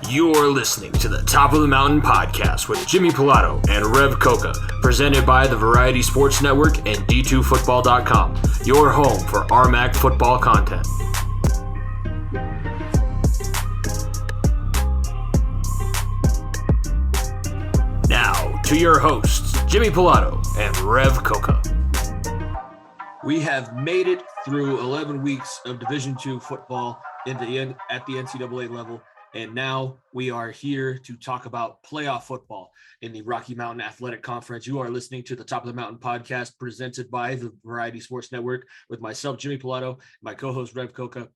You're listening to the Top of the Mountain podcast with Jimmy Pilato and Rev Coca, presented by the Variety Sports Network and D2Football.com, your home for RMAC football content. Now, to your hosts, Jimmy Pilato and Rev Coca. We have made it through 11 weeks of Division II football at the NCAA level. And now we are here to talk about playoff football in the Rocky Mountain Athletic Conference. You are listening to the Top of the Mountain podcast presented by the Variety Sports Network with myself, Jimmy Pilato, my co-host, Rev Coca.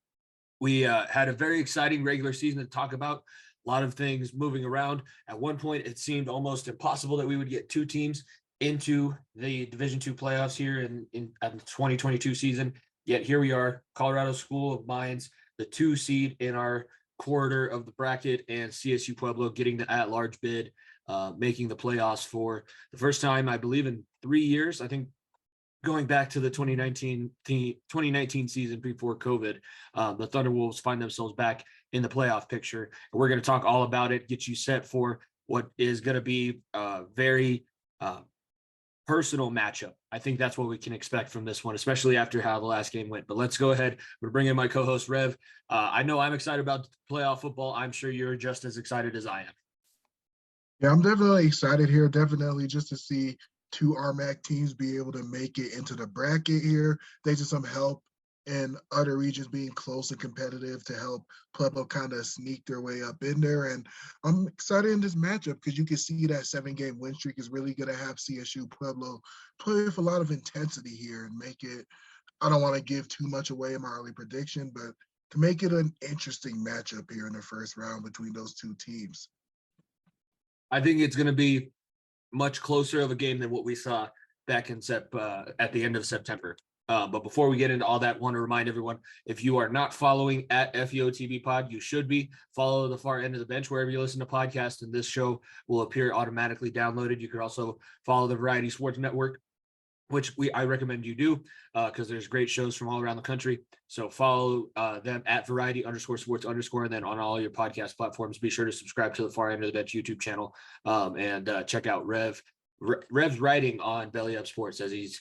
We had a very exciting regular season to talk about. A lot of things moving around. At one point, it seemed almost impossible that we would get two teams into the Division II playoffs here in the 2022 season. Yet here we are, Colorado School of Mines, the 2 seed in our quarter of the bracket, and CSU Pueblo getting the at-large bid, making the playoffs for the first time, I believe, in 3 years. I think going back to the 2019 season before COVID, the Thunderwolves find themselves back in the playoff picture. And we're going to talk all about it, get you set for what is going to be a very personal matchup. I think that's what we can expect from this one, especially after how the last game went. But let's go ahead. We're bringing in my co-host, Rev. I know I'm excited about playoff football. I'm sure you're just as excited as I am. Yeah, I'm definitely excited here. Definitely just to see 2 RMAC teams be able to make it into the bracket here. Thanks to some help in other regions being close and competitive to help Pueblo kind of sneak their way up in there. And I'm excited in this matchup because you can see that 7-game win streak is really going to have CSU Pueblo play with a lot of intensity here and make it, I don't want to give too much away in my early prediction, but to make it an interesting matchup here in the first round between those 2 teams. I think it's going to be much closer of a game than what we saw back in at the end of September. But before we get into all that, I want to remind everyone, if you are not following at FEOTB Pod, you should be. Follow the Far End of the Bench wherever you listen to podcasts, and this show will appear automatically downloaded. You can also follow the Variety Sports Network, which I recommend you do because there's great shows from all around the country. So follow them at Variety_Sports_, and then on all your podcast platforms, be sure to subscribe to the Far End of the Bench YouTube channel and check out Rev's writing on Belly Up Sports, as he's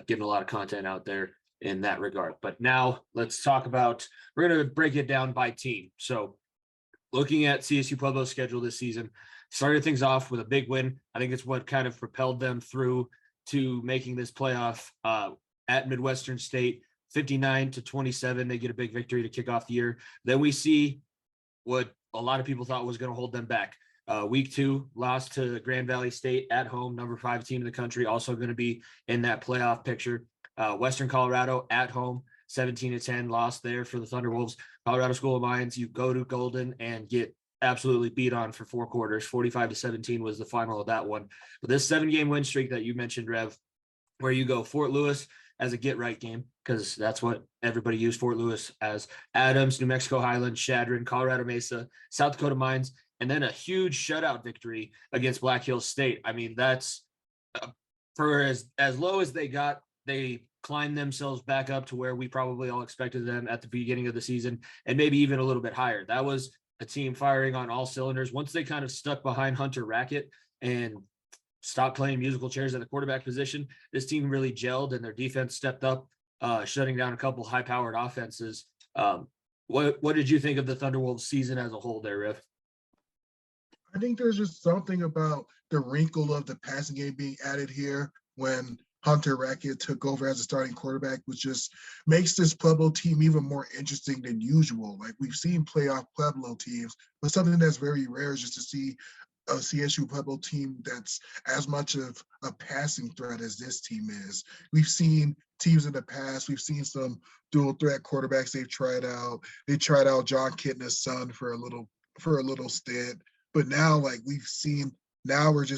getting a lot of content out there in that regard. But now let's talk about, we're going to break it down by team. So looking at CSU Pueblo's schedule this season, started things off with a big win. I think it's what kind of propelled them through to making this playoff at Midwestern State, 59-27. They get a big victory to kick off the year. Then we see what a lot of people thought was going to hold them back. Week 2, lost to Grand Valley State at home, number 5 team in the country, also going to be in that playoff picture. Western Colorado at home, 17-10, lost there for the Thunderwolves. Colorado School of Mines, you go to Golden and get absolutely beat on for 4 quarters. 45-17 was the final of that one. But this 7-game win streak that you mentioned, Rev, where you go Fort Lewis as a get-right game, because that's what everybody used Fort Lewis as. Adams, New Mexico Highlands, Chadron, Colorado Mesa, South Dakota Mines, and then a huge shutout victory against Black Hills State. I mean, that's for as low as they got, they climbed themselves back up to where we probably all expected them at the beginning of the season, and maybe even a little bit higher. That was a team firing on all cylinders. Once they kind of stuck behind Hunter Rackett and stopped playing musical chairs at the quarterback position, this team really gelled and their defense stepped up, shutting down a couple high-powered offenses. What did you think of the Thunderwolves season as a whole there, Riff? I think there's just something about the wrinkle of the passing game being added here when Hunter Rackett took over as a starting quarterback, which just makes this Pueblo team even more interesting than usual. Like, we've seen playoff Pueblo teams, but something that's very rare is just to see a CSU Pueblo team that's as much of a passing threat as this team is. We've seen teams in the past. We've seen some dual threat quarterbacks they've tried out. They tried out John Kitna's son for a little stint. But now, like, we're just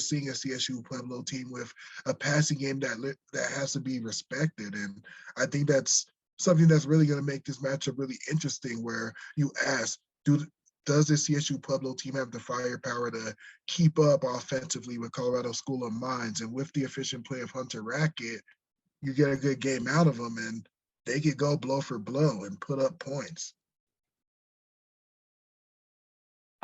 seeing a CSU Pueblo team with a passing game that has to be respected. And I think that's something that's really going to make this matchup really interesting, where you ask, does the CSU Pueblo team have the firepower to keep up offensively with Colorado School of Mines? And with the efficient play of Hunter Rackett, you get a good game out of them, and they could go blow for blow and put up points.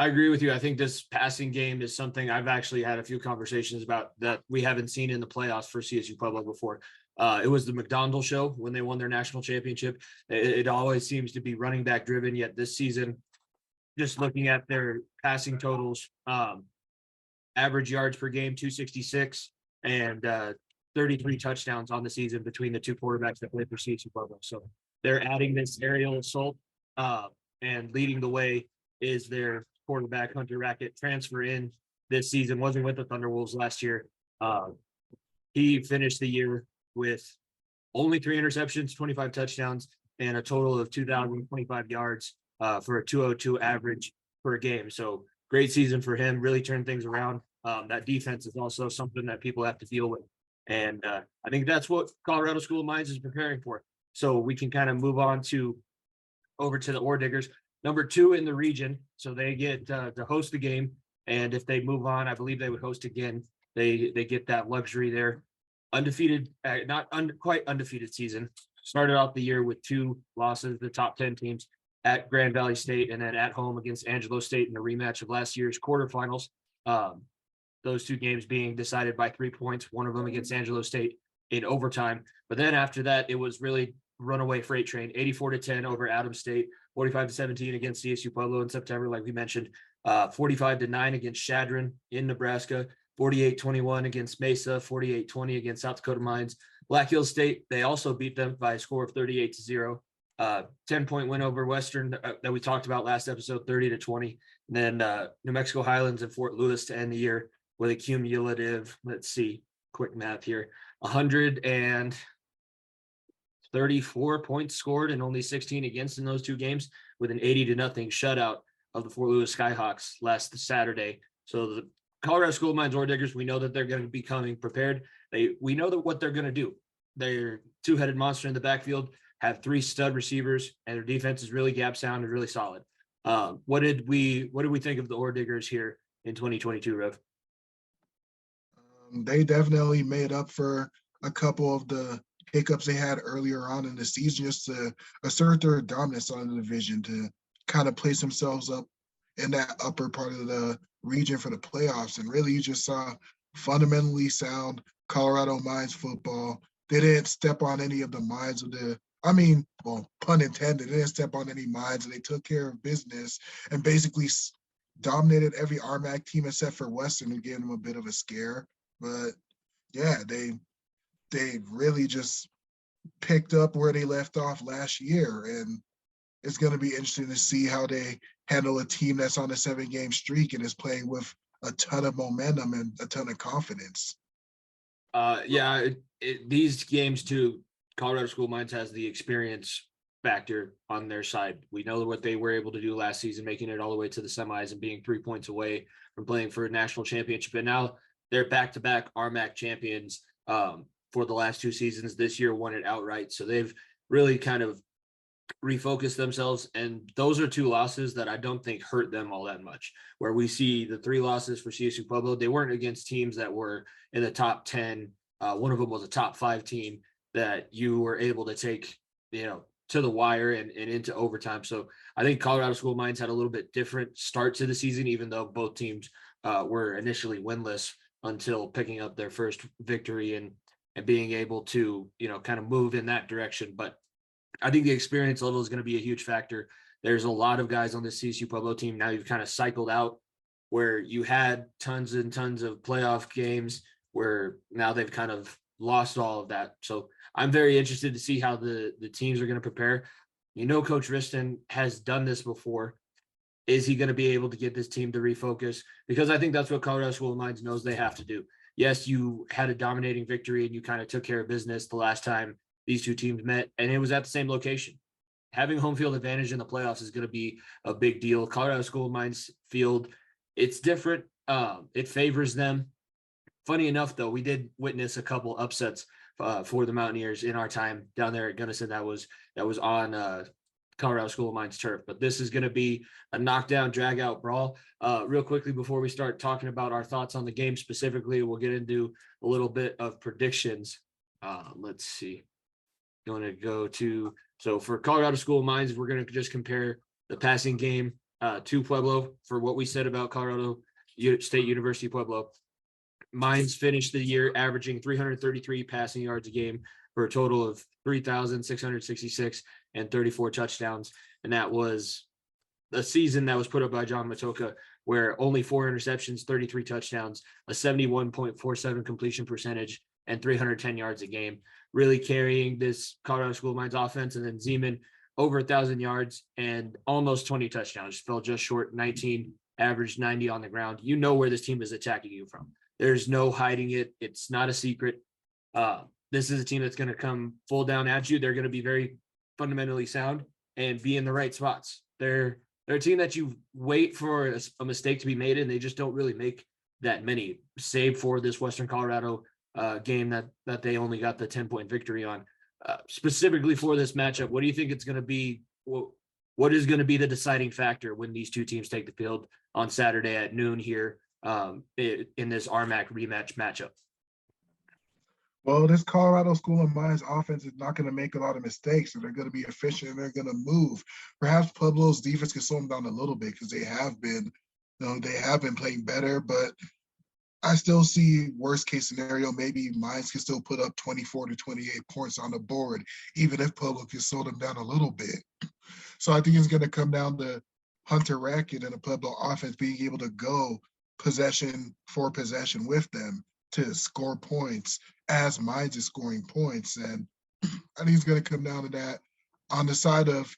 I agree with you. I think this passing game is something I've actually had a few conversations about that we haven't seen in the playoffs for CSU Pueblo before. It was the McDonald show when they won their national championship. It always seems to be running back driven, yet this season, just looking at their passing totals, average yards per game, 266, and 33 touchdowns on the season between the two quarterbacks that play for CSU Pueblo. So they're adding this aerial assault, and leading the way is their quarterback, Hunter Rackett, transfer in this season, wasn't with the Thunderwolves last year. He finished the year with only 3 interceptions, 25 touchdowns, and a total of 2,025 yards for a 202 average per game. So great season for him, really turned things around. That defense is also something that people have to deal with. And I think that's what Colorado School of Mines is preparing for. So we can kind of move on over to the Ore Diggers, number 2 in the region. So they get to host the game. And if they move on, I believe they would host again. They get that luxury there. Undefeated, quite undefeated season. Started off the year with 2 losses, the top 10 teams at Grand Valley State and then at home against Angelo State in the rematch of last year's quarterfinals. Those 2 games being decided by 3 points, one of them against Angelo State in overtime. But then after that, it was really runaway freight train, 84-10 over Adams State, 45-17 against CSU Pueblo in September, like we mentioned, 45-9 against Shadron in Nebraska, 48-21 against Mesa, 48-20 against South Dakota Mines. Black Hills State, they also beat them by a score of 38-0. 10-point win over Western that we talked about last episode, 30-20. And then New Mexico Highlands and Fort Lewis to end the year with a cumulative, let's see, quick math here, 134 points scored and only 16 against in those 2 games, with an 80-0 shutout of the Fort Lewis Skyhawks last Saturday. So the Colorado School of Mines Ore Diggers, we know that they're going to be coming prepared. We know that what they're going to do. They're 2-headed monster in the backfield, have 3 stud receivers, and their defense is really gap sound and really solid. What did we think of the Ore Diggers here in 2022, Rev? They definitely made up for a couple of the hiccups they had earlier on in the season, just to assert their dominance on the division, to kind of place themselves up in that upper part of the region for the playoffs. And really, you just saw fundamentally sound Colorado Mines football. They didn't step on any of the minds of well, pun intended, they didn't step on any minds, and they took care of business and basically dominated every RMAC team except for Western, who gave them a bit of a scare. But yeah, they really just picked up where they left off last year, and it's going to be interesting to see how they handle a team that's on a 7-game streak and is playing with a ton of momentum and a ton of confidence. These games too, Colorado School of Mines has the experience factor on their side. We know what they were able to do last season, making it all the way to the semis and being 3 points away from playing for a national championship. And now they're back-to-back RMAC champions for the last 2 seasons. This year won it outright. So they've really kind of refocused themselves. And those are 2 losses that I don't think hurt them all that much. Where we see the 3 losses for CSU Pueblo, they weren't against teams that were in the top 10. One of them was a top 5 team that you were able to take, to the wire and into overtime. So I think Colorado School of Mines had a little bit different start to the season, even though both teams were initially winless until picking up their first victory and being able to, kind of move in that direction. But I think the experience level is going to be a huge factor. There's a lot of guys on this CSU Pueblo team. Now you've kind of cycled out where you had tons and tons of playoff games where now they've kind of lost all of that. So I'm very interested to see how the teams are going to prepare. Coach Riston has done this before. Is he going to be able to get this team to refocus? Because I think that's what Colorado School of Mines knows they have to do. Yes, you had a dominating victory and you kind of took care of business the last time these 2 teams met, and it was at the same location. Having home field advantage in the playoffs is going to be a big deal. Colorado School of Mines field, it's different. It favors them. Funny enough, though, we did witness a couple upsets for the Mountaineers in our time down there at Gunnison. That was on Colorado School of Mines turf. But this is going to be a knockdown, drag-out brawl. Real quickly, before we start talking about our thoughts on the game specifically, we'll get into a little bit of predictions. Let's see. Going to go to, so for Colorado School of Mines, we're going to just compare the passing game to Pueblo for what we said about Colorado State University Pueblo. Mines finished the year averaging 333 passing yards a game for a total of 3,666 and 34 touchdowns. And that was a season that was put up by John Matoka, where only 4 interceptions, 33 touchdowns, a 71.47 completion percentage, and 310 yards a game, really carrying this Colorado School of Mines offense. And then Zeman over 1,000 yards and almost 20 touchdowns, fell just short, 19, averaged 90 on the ground. You know where this team is attacking you from. There's no hiding it. It's not a secret. This is a team that's going to come full down at you. They're going to be very fundamentally sound and be in the right spots. They're a team that you wait for a mistake to be made, and they just don't really make that many, save for this Western Colorado game that they only got the 10-point victory on. Specifically for this matchup, what do you think it's going to be? What is going to be the deciding factor when these two teams take the field on Saturday at noon here in this RMAC rematch matchup? Well, this Colorado School of Mines offense is not going to make a lot of mistakes, so they're going to be efficient and they're going to move. Perhaps Pueblo's defense can slow them down a little bit because they have been playing better, but I still see worst case scenario. Maybe Mines can still put up 24 to 28 points on the board, even if Pueblo can slow them down a little bit. So I think it's going to come down to Hunter Rackett and the Pueblo offense being able to go possession for possession with them to score points as Mines is scoring points. And I think it's going to come down to that. On the side of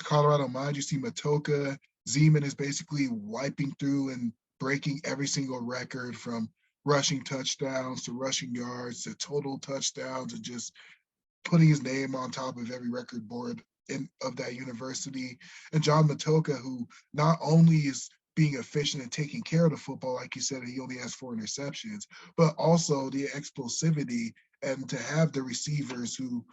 Colorado Mines, you see Matoka. Zeman is basically wiping through and breaking every single record, from rushing touchdowns to rushing yards to total touchdowns, and just putting his name on top of every record board of that university. And John Matoka, who not only is being efficient and taking care of the football, like you said, he only has 4 interceptions, but also the explosivity and to have the receivers who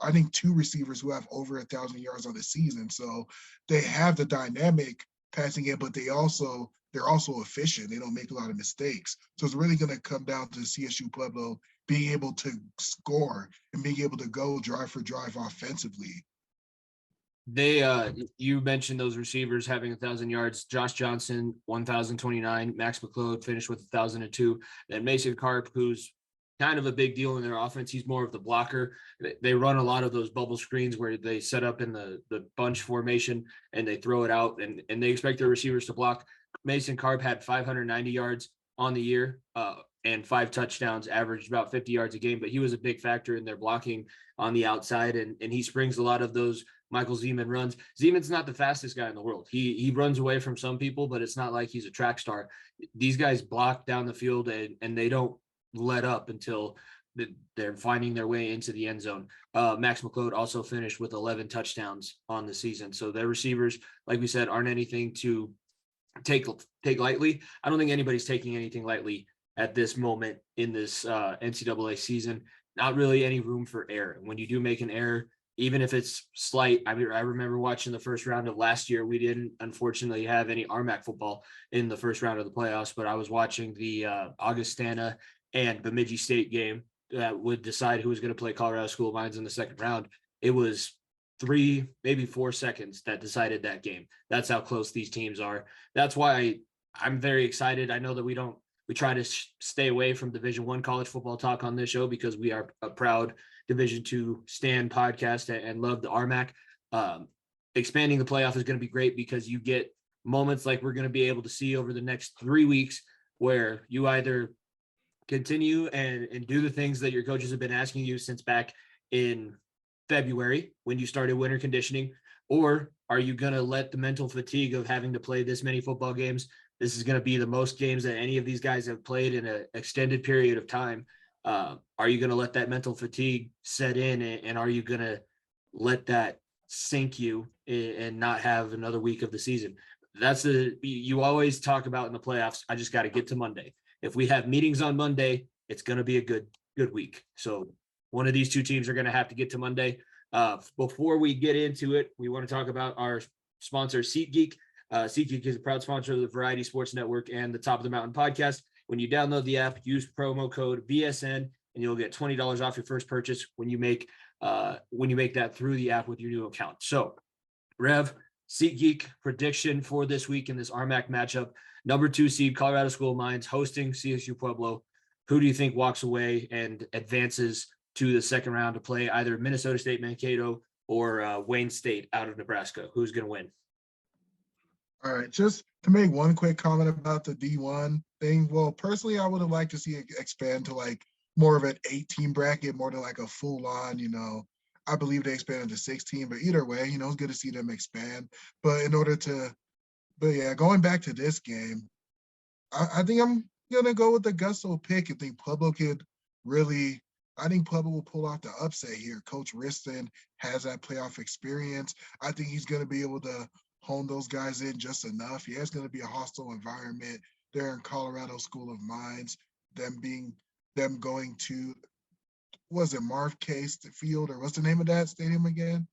I think 2 receivers who have over 1,000 yards on the season. So they have the dynamic passing game, but they're also efficient. They don't make a lot of mistakes. So it's really going to come down to CSU Pueblo being able to score and being able to go drive for drive offensively. You mentioned those receivers having 1,000 yards. Josh Johnson, 1,029. Max McLeod finished with 1,002. And Mason Karp, who's kind of a big deal in their offense. He's more of the blocker. They run a lot of those bubble screens where they set up in the bunch formation and they throw it out, and they expect their receivers to block. Mason Karp had 590 yards on the year and 5 touchdowns, averaged about 50 yards a game, but he was a big factor in their blocking on the outside, and he springs a lot of those Michael Zeman runs. Zeman's not the fastest guy in the world. He runs away from some people, but it's not like he's a track star. These guys block down the field and they don't let up until they're finding their way into the end zone. Max McLeod also finished with 11 touchdowns on the season. So their receivers, like we said, aren't anything to take lightly. I don't think anybody's taking anything lightly at this moment in this NCAA season. Not really any room for error. When you do make an error, even if it's slight, I remember watching the first round of last year. We didn't, unfortunately, have any RMAC football in the first round of the playoffs, but I was watching the Augustana and Bemidji State game that would decide who was going to play Colorado School of Mines in the second round. It was 3, maybe 4 seconds that decided that game. That's how close these teams are. That's why I'm very excited. I know that we try to stay away from Division I college football talk on this show because we are a proud Division II stand podcast and love the RMAC. Expanding the playoff is going to be great because you get moments like we're going to be able to see over the next 3 weeks where you either continue and do the things that your coaches have been asking you since back in February when you started winter conditioning, or are you going to let the mental fatigue of having to play this many football games? This is going to be the most games that any of these guys have played in an extended period of time. Are you going to let that mental fatigue set in, and are you going to let that sink you and not have another week of the season? You always talk about in the playoffs. I just got to get to Monday. If we have meetings on Monday, it's going to be a good week. So one of these two teams are going to have to get to Monday. Before we get into it, we want to talk about our sponsor, SeatGeek. SeatGeek is a proud sponsor of the Variety Sports Network and the Top of the Mountain podcast. When you download the app, use promo code BSN, and you'll get $20 off your first purchase when you make that through the app with your new account. So, Rev, SeatGeek prediction for this week in this RMAC matchup. Number 2 seed Colorado School of Mines hosting CSU Pueblo. Who do you think walks away and advances to the second round to play either Minnesota State Mankato or Wayne State out of Nebraska? Who's going to win? All right, just to make one quick comment about the D1 thing. Well, personally, I would have liked to see it expand to like more of an 8-team bracket, more than like a full on, I believe they expanded to 16, but either way, it's good to see them expand. But yeah, going back to this game, I think I'm gonna go with the Gusto pick. I think Pueblo will pull off the upset here. Coach Riston has that playoff experience. I think he's gonna be able to hone those guys in just enough. Yeah, it's gonna be a hostile environment there in Colorado School of Mines. Them going to, was it Marv Case Field, or what's the name of that stadium again?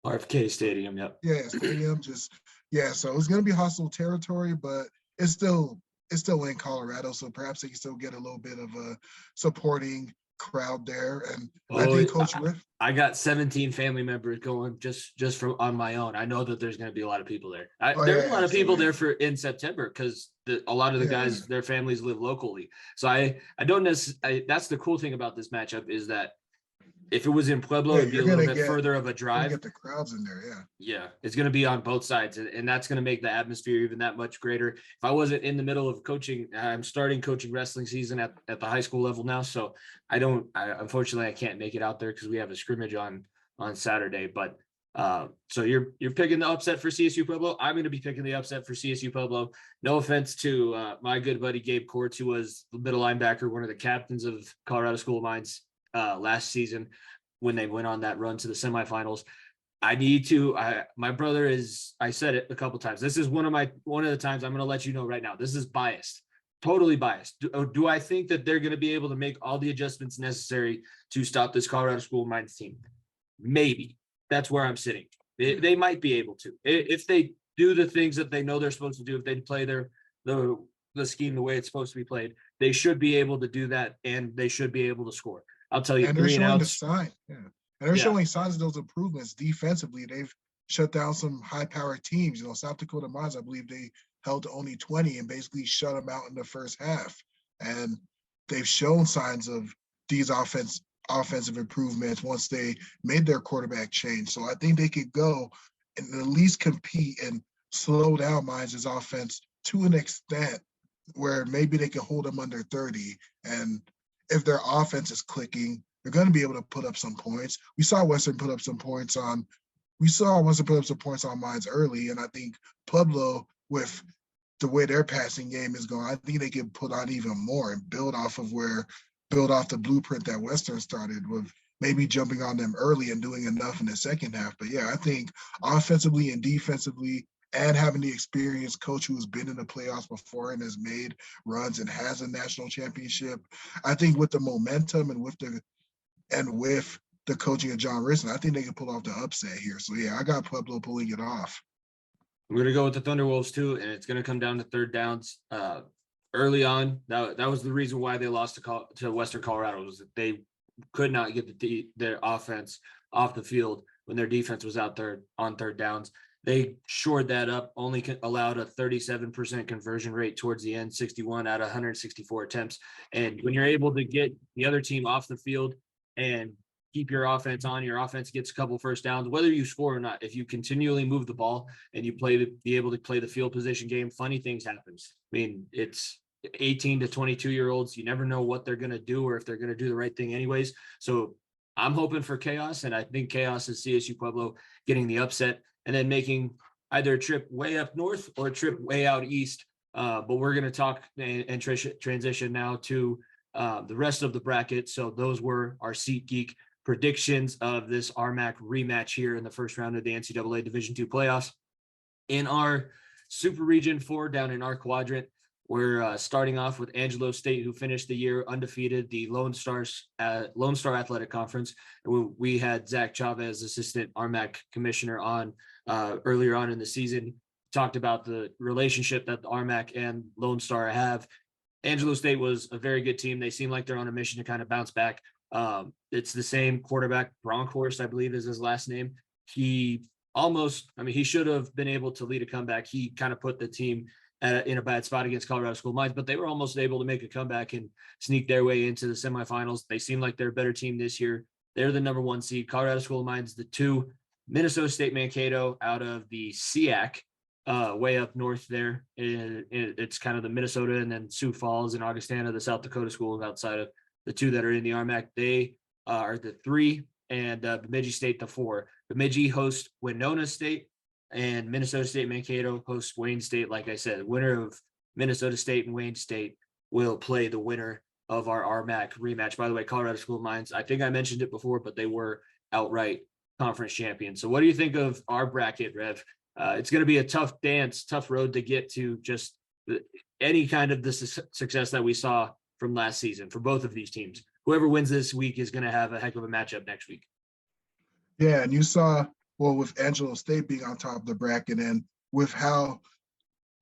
RFK Stadium, yep. Yeah, stadium. So it's gonna be hostile territory, but it's still in Colorado, so perhaps they can still get a little bit of a supporting crowd there. And I think Coach Riff. I got 17 family members going just from on my own. I know that there's going to be a lot of people there. There's a lot of people there in September because a lot of the guys, their families live locally. So I don't necessarily. That's the cool thing about this matchup is that if it was in Pueblo, it'd be a little bit further of a drive. Get the crowds in there, yeah. Yeah, it's going to be on both sides, and that's going to make the atmosphere even that much greater. If I wasn't in the middle of coaching, I'm starting coaching wrestling season at the high school level now, so unfortunately I can't make it out there because we have a scrimmage on Saturday. But so you're picking the upset for CSU Pueblo. I'm going to be picking the upset for CSU Pueblo. No offense to my good buddy Gabe Courts, who was the middle linebacker, one of the captains of Colorado School of Mines last season when they went on that run to the semifinals. My brother is, I said it a couple times. This is one of the times I'm going to let you know right now. This is biased, totally biased. Do I think that they're going to be able to make all the adjustments necessary to stop this Colorado School of Mines team? Maybe. That's where I'm sitting. They might be able to. If they do the things that they know they're supposed to do, if they play the scheme the way it's supposed to be played, they should be able to do that, and they should be able to score. I'll tell you, and they're showing the sign. Yeah. And they're showing signs of those improvements defensively. They've shut down some high-powered teams. South Dakota Mines, I believe they held to only 20 and basically shut them out in the first half. And they've shown signs of these offensive improvements once they made their quarterback change. So I think they could go and at least compete and slow down Mines' offense to an extent where maybe they can hold them under 30. And if their offense is clicking, they're going to be able to put up some points. We saw Western put up some points on Mines early, and I think Pueblo, with the way their passing game is going, I think they can put on even more and build off the blueprint that Western started with, maybe jumping on them early and doing enough in the second half. But yeah, I think offensively and defensively, and having the experienced coach who has been in the playoffs before and has made runs and has a national championship, I think with the momentum and with the coaching of John Riston, I think they can pull off the upset here. So yeah, I got Pueblo pulling it off. I'm going to go with the Thunderwolves too, and it's going to come down to third downs. Early on, that was the reason why they lost to Western Colorado, was that they could not get their offense off the field when their defense was out there on third downs. They shored that up, only allowed a 37% conversion rate towards the end, 61 out of 164 attempts. And when you're able to get the other team off the field and keep your offense on, your offense gets a couple first downs, whether you score or not, if you continually move the ball and you be able to play the field position game, funny things happen. I mean, it's 18 to 22-year-olds. You never know what they're going to do or if they're going to do the right thing anyways. So I'm hoping for chaos, and I think chaos is CSU Pueblo getting the upset and then making either a trip way up north or a trip way out east. But we're going to talk and transition now to the rest of the bracket. So those were our SeatGeek predictions of this RMAC rematch here in the first round of the NCAA Division II playoffs. In our Super Region 4 down in our quadrant, we're starting off with Angelo State, who finished the year undefeated, the Lone Star Athletic Conference. We had Zach Chavez, assistant RMAC commissioner, on earlier on in the season, talked about the relationship that the RMAC and Lone Star have. Angelo State was a very good team. They seem like they're on a mission to kind of bounce back. It's the same quarterback, Bronkhorst, I believe is his last name. He almost, I mean, he should have been able to lead a comeback. He kind of put the team in a bad spot against Colorado School of Mines, but they were almost able to make a comeback and sneak their way into the semifinals. They seem like they're a better team this year. They're the number 1 seed. Colorado School of Mines, the 2. Minnesota State Mankato out of the SEAC, way up north there. It's kind of the Minnesota and then Sioux Falls and Augustana, the South Dakota schools outside of the 2 that are in the RMAC. They are the 3, and Bemidji State the 4. Bemidji hosts Winona State, and Minnesota State Mankato hosts Wayne State. Like I said, the winner of Minnesota State and Wayne State will play the winner of our RMAC rematch. By the way, Colorado School of Mines, I think I mentioned it before, but they were outright conference champions. So what do you think of our bracket, Rev? It's going to be a tough dance, tough road to get to just any kind of the success that we saw from last season for both of these teams. Whoever wins this week is going to have a heck of a matchup next week. Yeah, and you saw, well, with Angelo State being on top of the bracket and with how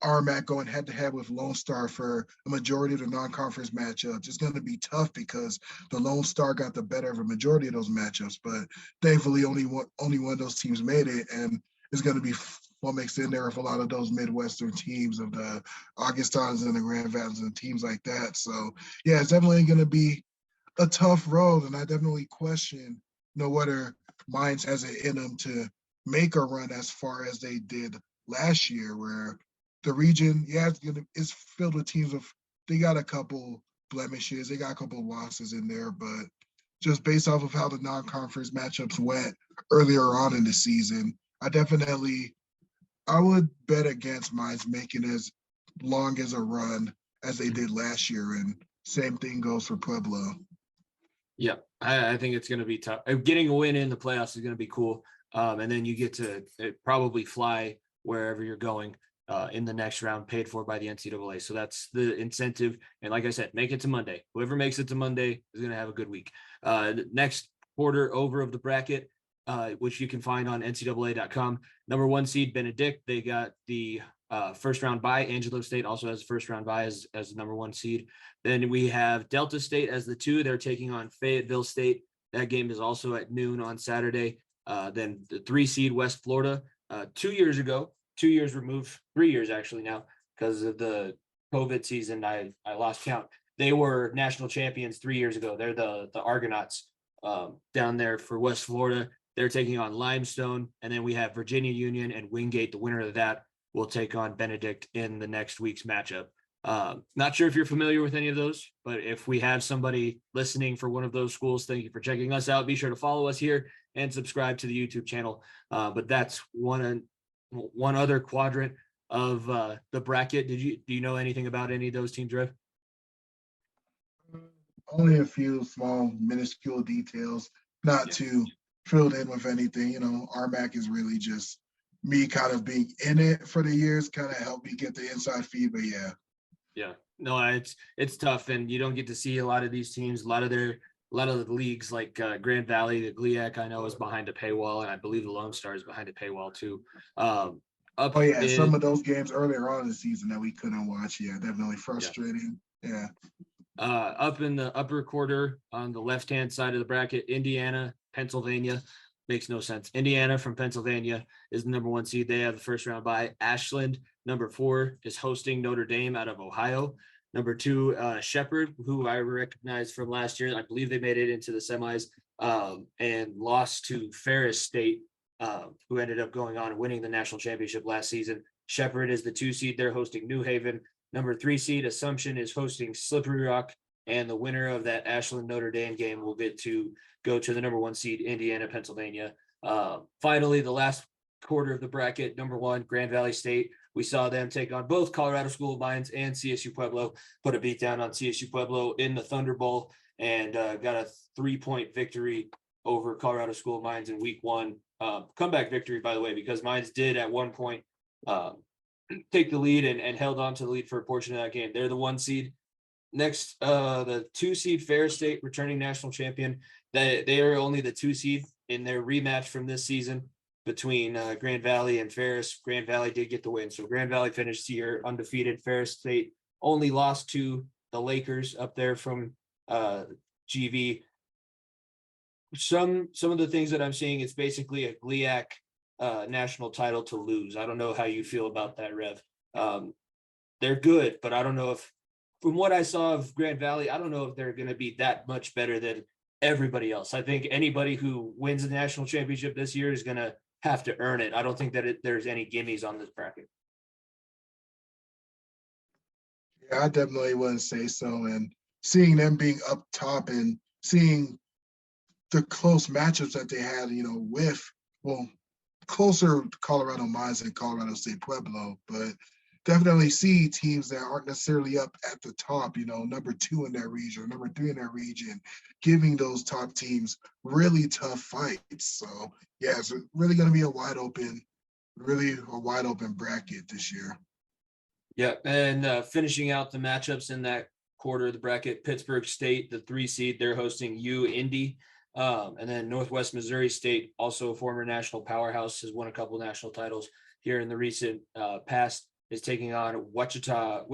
RMAC going head to head with Lone Star for a majority of the non-conference matchups, it's going to be tough because the Lone Star got the better of a majority of those matchups. But thankfully, only one of those teams made it, and it's going to be what makes in there with a lot of those Midwestern teams of the Augustans and the Grand Valleys and teams like that. So yeah, it's definitely going to be a tough road, and I definitely question, whether Mines has it in them to make a run as far as they did last year, where the region, it's filled with teams they got a couple blemishes, they got a couple losses in there, but just based off of how the non-conference matchups went earlier on in the season, I would bet against Mines making as long as a run as they did last year, and same thing goes for Pueblo. Yeah, I think it's going to be tough. Getting a win in the playoffs is going to be cool. And then you get to probably fly wherever you're going in the next round, paid for by the NCAA. So that's the incentive. And like I said, make it to Monday. Whoever makes it to Monday is going to have a good week. Next quarter over of the bracket, which you can find on NCAA.com. Number 1 seed Benedict. They got the first round bye. Angelo State also has a first round bye as the number 1 seed. Then we have Delta State as the 2. They're taking on Fayetteville State. That game is also at noon on Saturday. Then the 3 seed West Florida. 2 years ago, 2 years removed, 3 years actually now, because of the COVID season, I lost count. They were national champions 3 years ago. They're the Argonauts down there for West Florida. They're taking on Limestone. And then we have Virginia Union and Wingate. The winner of that will take on Benedict in the next week's matchup. Not sure if you're familiar with any of those, but if we have somebody listening for one of those schools, thank you for checking us out. Be sure to follow us here and subscribe to the YouTube channel. But that's one other quadrant of the bracket. Do you know anything about any of those teams, Rev? Only a few small, minuscule details, not too filled in with anything. RMAC is really just me kind of being in it for the years, kind of helped me get the inside feed. But yeah, no, it's tough, and you don't get to see a lot of these teams. A lot of the leagues like Grand Valley, the GLIAC, I know is behind a paywall, and I believe the Lone Star is behind a paywall too. Some of those games earlier on in the season that we couldn't watch. Yeah, definitely frustrating. Yeah. Up in the upper quarter on the left-hand side of the bracket, Indiana, Pennsylvania. Makes no sense. Indiana from Pennsylvania is the number 1 seed. They have the first round bye. Ashland, number 4, is hosting Notre Dame out of Ohio. Number 2, Shepherd, who I recognize from last year. I believe they made it into the semis and lost to Ferris State, who ended up going on and winning the national championship last season. Shepherd is the 2 seed. They're hosting New Haven. Number 3 seed Assumption is hosting Slippery Rock. And the winner of that Ashland Notre Dame game will get to go to the number 1 seed, Indiana, Pennsylvania. Finally, the last quarter of the bracket, number 1, Grand Valley State. We saw them take on both Colorado School of Mines and CSU Pueblo, put a beat down on CSU Pueblo in the Thunder Bowl, and got a 3-point victory over Colorado School of Mines in week 1. Comeback victory, by the way, because Mines did at one point take the lead and held on to the lead for a portion of that game. They're the 1 seed. Next, the 2 seed Ferris State, returning national champion. They are only the 2 seed in their rematch from this season between Grand Valley and Ferris. Grand Valley did get the win. So Grand Valley finished the year undefeated. Ferris State only lost to the Lakers up there from GV. Some of the things that I'm seeing, it's basically a GLIAC national title to lose. I don't know how you feel about that, Rev. They're good, but I don't know if, from what I saw of Grand Valley, I don't know if they're going to be that much better than everybody else. I think anybody who wins the national championship this year is going to have to earn it. I don't think that there's any gimmies on this bracket. Yeah, I definitely wouldn't say so. And seeing them being up top and seeing the close matchups that they had, with, well, closer to Colorado Mines and Colorado State Pueblo, but definitely see teams that aren't necessarily up at the top, number 2 in their region, or number 3 in their region, giving those top teams really tough fights. So yeah, it's really going to be really a wide open bracket this year. Yeah, and finishing out the matchups in that quarter of the bracket, Pittsburgh State, the 3 seed, they're hosting Indy. And then Northwest Missouri State, also a former national powerhouse, has won a couple national titles here in the recent past, is taking on Wichita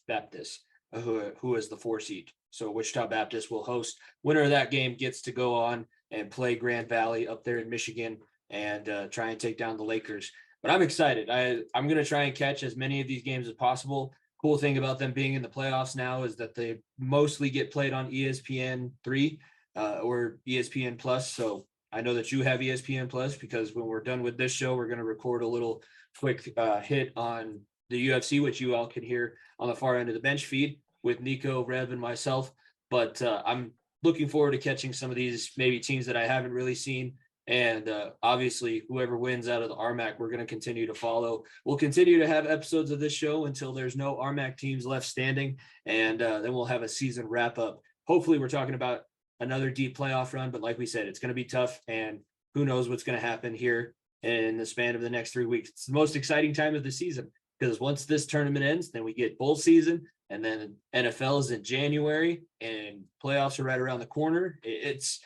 Baptist, who is the 4 seed. So Wichita Baptist will host. Winner of that game gets to go on and play Grand Valley up there in Michigan and try and take down the Lakers. But I'm excited. I'm going to try and catch as many of these games as possible. Cool thing about them being in the playoffs now is that they mostly get played on ESPN 3 or ESPN Plus. So I know that you have ESPN Plus, because when we're done with this show, we're going to record a little quick hit on the UFC, which you all can hear on the far end of the bench feed with Nico, Rev, and myself. But I'm looking forward to catching some of these maybe teams that I haven't really seen. And obviously, whoever wins out of the RMAC, we're going to continue to follow. We'll continue to have episodes of this show until there's no RMAC teams left standing. And then we'll have a season wrap up. Hopefully, we're talking about another deep playoff run. But like we said, it's going to be tough. And who knows what's going to happen here in the span of the next 3 weeks. It's the most exciting time of the season, because once this tournament ends, then we get bowl season. And then NFL is in January and playoffs are right around the corner. It's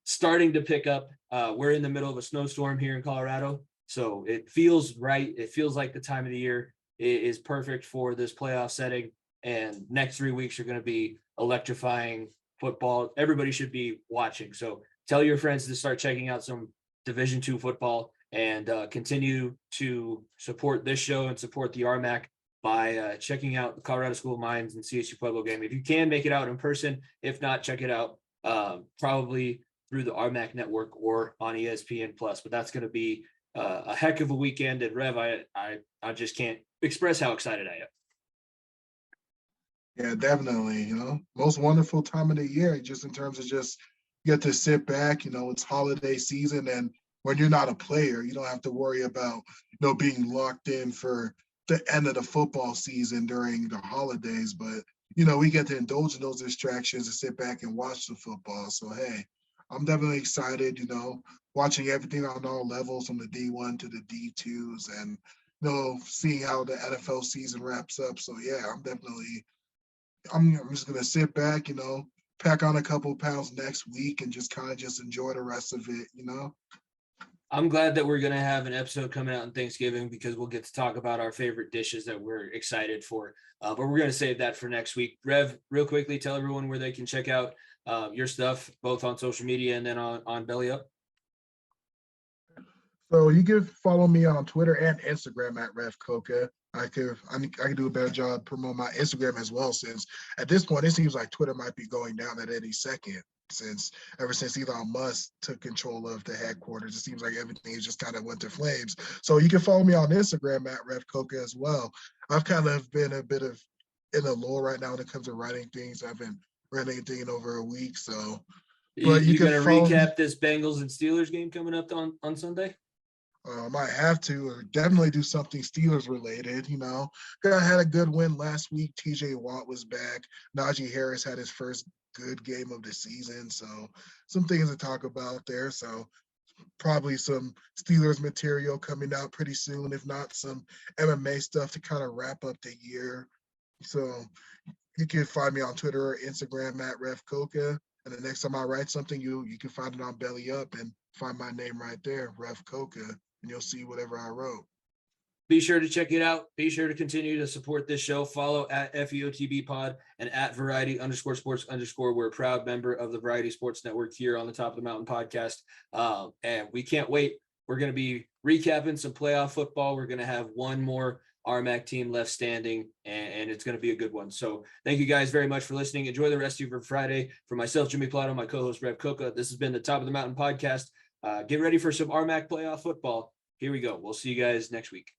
starting to pick up. We're in the middle of a snowstorm here in Colorado, so it feels right. It feels like the time of the year is perfect for this playoff setting. And next 3 weeks are going to be electrifying football. Everybody should be watching. So tell your friends to start checking out some Division II football, and continue to support this show and support the RMAC by checking out the Colorado School of Mines and CSU Pueblo game. If you can make it out in person, if not, check it out probably through the RMAC network or on ESPN Plus. But that's going to be a heck of a weekend. And Rev, I just can't express how excited I am. Yeah, definitely. Most wonderful time of the year, just in terms of just get to sit back. It's holiday season, and when you're not a player, you don't have to worry about being locked in for the end of the football season during the holidays. But we get to indulge in those distractions and sit back and watch the football. So hey, I'm definitely excited. Watching everything on all levels, from the D1 to the D2s, and seeing how the NFL season wraps up. So yeah, I'm just gonna sit back, pack on a couple pounds next week and just kind of just enjoy the rest of it. I'm glad that we're going to have an episode coming out on Thanksgiving, because we'll get to talk about our favorite dishes that we're excited for. But we're going to save that for next week. Rev, real quickly, tell everyone where they can check out your stuff, both on social media and then on Belly Up. So you can follow me on Twitter and Instagram at Rev Coca. I could do a better job promoting my Instagram as well, since at this point it seems like Twitter might be going down at any second. Ever since Elon Musk took control of the headquarters, it seems like everything just kind of went to flames. So you can follow me on Instagram at Rev Coca as well. I've kind of been a bit of in a lull right now when it comes to writing things. I haven't read anything in over a week. So, but you going to recap this Bengals and Steelers game coming up on Sunday? I might have to, or definitely do something Steelers related. I had a good win last week. TJ Watt was back. Najee Harris had his first good game of the season. So some things to talk about there. So probably some Steelers material coming out pretty soon, if not some MMA stuff to kind of wrap up the year. So you can find me on Twitter or Instagram at Rev Coca. And the next time I write something, you can find it on Belly Up and find my name right there, Rev Coca, and you'll see whatever I wrote. Be sure to check it out. Be sure to continue to support this show. Follow at FEOTB Pod and at Variety_Sports_. We're a proud member of the Variety Sports Network here on the Top of the Mountain podcast. And we can't wait we're going to be recapping some playoff football. We're going to have one more RMAC team left standing, and it's going to be a good one. So thank you guys very much for listening. Enjoy the rest of your Friday. For myself, Jimmy Plato, my co-host Rev Coca, this has been the Top of the Mountain podcast. Get ready for some RMAC playoff football. Here we go. We'll see you guys next week.